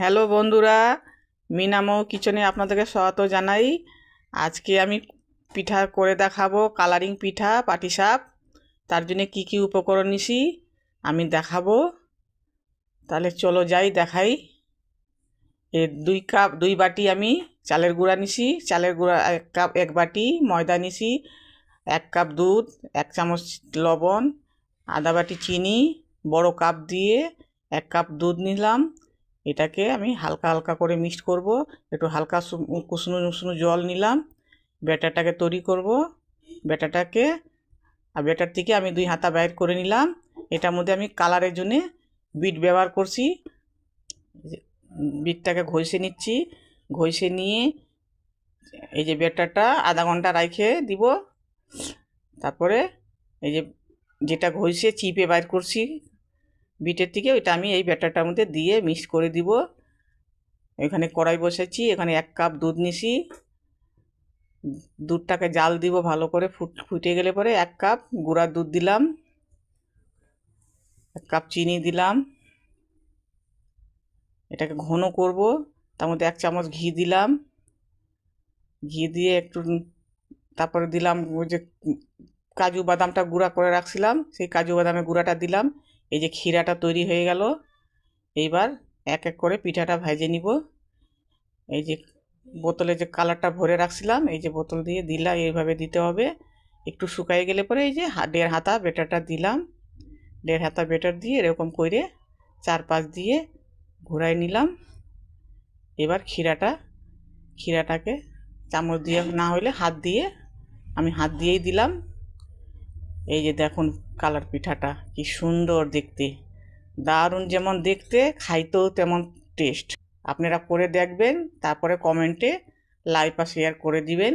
Hello বন্ধুরা, মিনামো কিচেনে আপনাদেরকে স্বাগত জানাই। আজকে আমি পিঠা করে দেখাবো, কালারিং পিঠা পাটিসাপ। তার জন্য কি কি উপকরণ নিছি আমি দেখাবো। তাহলে চলো যাই দেখাই। দুই বাটি আমি চালের গুঁড়া নিছি। চালের গুঁড়া এক বাটি ময়দা নিছি, 1 কাপ দুধ, 1 চামচ লবণ, আধা বাটি চিনি, বড় কাপ দিয়ে 1 কাপ দুধ নিলাম। এটাকে আমি হালকা হালকা করে মিক্সড করব। একটু হালকা কুসুনো উষ্ণ জল নিলাম। ব্যাটারটাকে তৈরি করব। ব্যাটারটাকে ব্যাটার থেকে আমি 2 হাতা বাইর করে নিলাম। এটার মধ্যে আমি কালারের জন্য বিট ব্যবহার করছি। বিটটাকে ঘষে নিচ্ছি। ঘষে নিয়ে এই যে ব্যাটারটা আধা ঘন্টা রাখে দিব। তারপরে এই যে যেটা ঘষে চিপে বাইর করছি বিটের থেকে, ওইটা আমি এই ব্যাটারটার মধ্যে দিয়ে মিক্স করে দিব। এখানে কড়াই বসেছি, এখানে 1 কাপ দুধ নিছি। দুধটাকে জাল দিব ভালো করে, ফুটে গেলে পরে 1 কাপ গুঁড়া দুধ দিলাম, 1 কাপ চিনি দিলাম। এটাকে ঘন করব। তার মধ্যে 1 চামচ ঘি দিলাম। ঘি দিয়ে একটু তারপরে দিলাম ওই যে কাজু বাদামটা গুঁড়া করে রাখছিলাম, সেই কাজু বাদামের গুঁড়াটা দিলাম। এই যে ক্ষীরাটা তৈরি হয়ে গেল। এইবার এক এক করে পিঠাটা ভেজে নিব। এই যে বোতলে যে কালারটা ভরে রাখছিলাম, এই যে বোতল দিয়ে দিলাম, এইভাবে দিতে হবে। একটু শুকাই গেলে পরে এই যে 1.5 হাতা বেটারটা দিলাম। 1.5 হাতা বেটার দিয়ে এরকম করে চারপাশ দিয়ে ঘুরাই নিলাম। এবার ক্ষীরাটাকে চামচ দিয়ে না হলে আমি হাত দিয়েই দিলাম। এই যে দেখুন কালার পিঠাটা কি সুন্দর দেখতে, দারুণ যেমন দেখতে, খাইতেও তেমন টেস্ট। আপনারা করে দেখবেন, তারপরে কমেন্টে লাইক আর শেয়ার করে দিবেন।